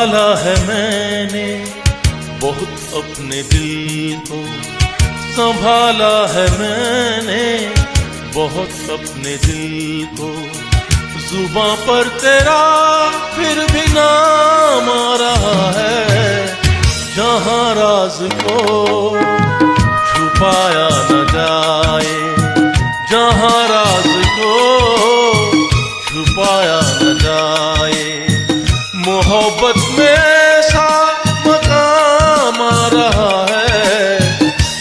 संभाला है मैंने बहुत अपने दिल को, संभाला है मैंने बहुत अपने दिल को। जुबां पर तेरा फिर भी नाम आ रहा है, जहां राज को छुपाया न जाए, जहां राज को छुपाया न जाए। मोहब्बत में ऐसा मकाम आ रहा है,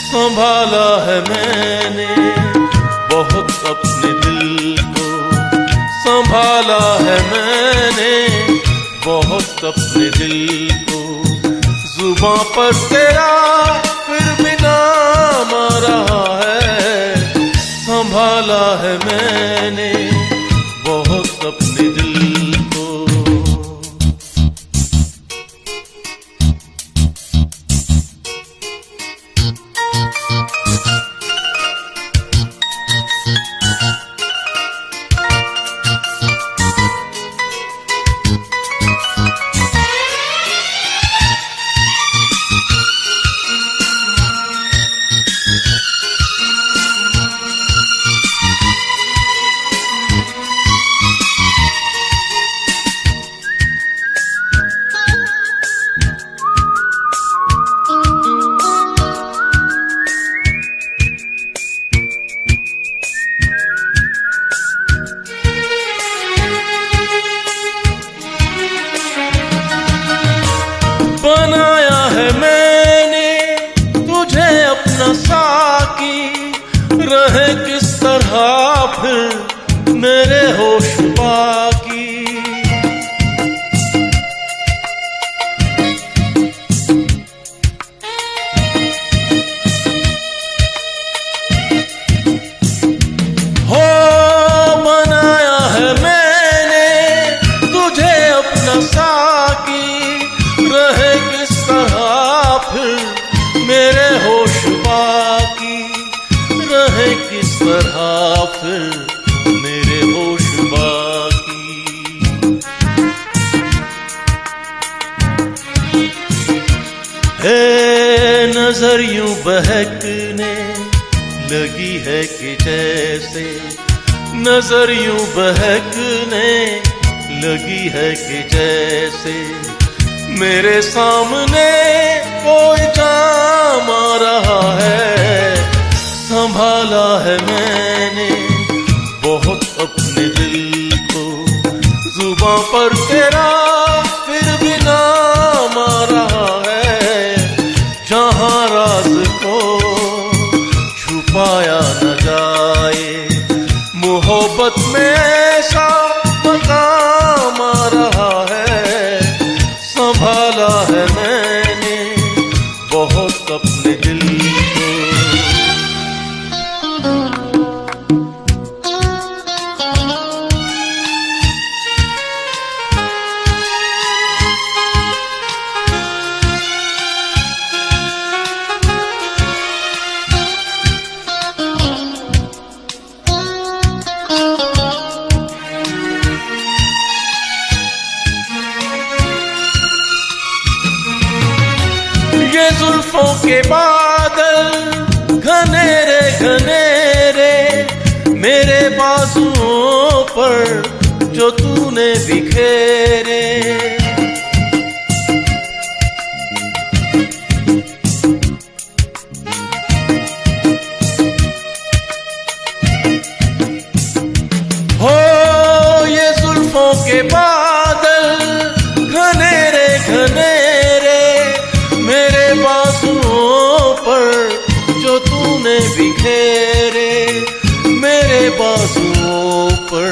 संभाला है मैंने बहुत अपने दिल को, संभाला है मैंने बहुत अपने दिल को। जुबां पर तेरा फिर भी नाम आ रहा है, संभाला है मैंने बहुत अपने दिल को। बनाया है मैंने तुझे अपना साकी, रहे किस तरह फिर मेरे होश बाकी। हो बनाया है मैंने तुझे अपना साकी, रहे किस तरह फिर मेरे होश बाकी, रहे किस तरह फिर मेरे होश बाकी। है नजर यूं बहकने लगी है कि जैसे, नजर यूं बहकने लगी है कि जैसे मेरे सामने कोई जाम आ रहा है, संभाला है मैंने बहुत अपने दिल को। जुबां पर तेरा फिर भी नाम आ रहा है, जहां राज को छुपाया न जाए। मोहब्बत में ऐसा मकाम आ रहा है, संभाला है मैंने बहुत अपने दिल को। ये जुल्फों के बादल घनेरे घनेरे मेरे बाजुओं पर जो तूने बिखेरे। हो ये जुल्फों के बादल घनेरे घनेरे मेरे बाजुओं पर जो तूने बिखेरे, मेरे बाजुओं पर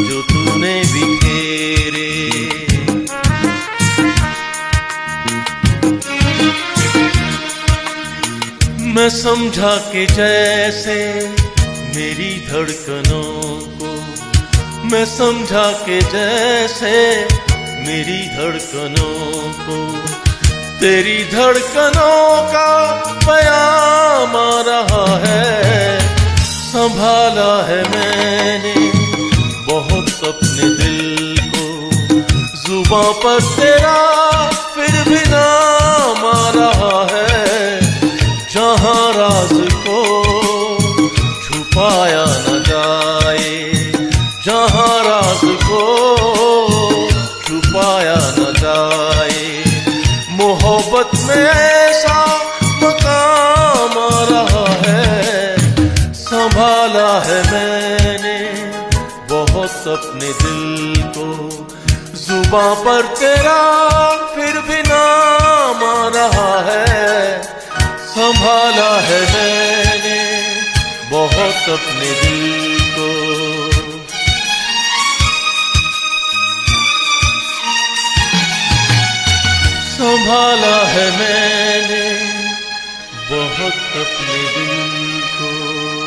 जो तूने बिखेरे। मैं समझा कि जैसे मेरी धड़कनों को, मैं समझा कि जैसे मेरी धड़कनों को तेरी धड़कनों का प्याम आ रहा है, संभाला है मैंने बहुत अपने दिल को। जुबां पर तेरा फिर भी नाम आ रहा है, जहां राज को छुपाया न जाए, जहां राज को छुपाया न जाए। मोहब्बत में ऐसा मकाम आ रहा है, संभाला है मैंने बहुत अपने दिल को, जुबां पर तेरा फिर भी नाम आ रहा है, संभाला है मैंने बहुत अपने दिल को। संभाला है मैंने बहुत अपने दिल को।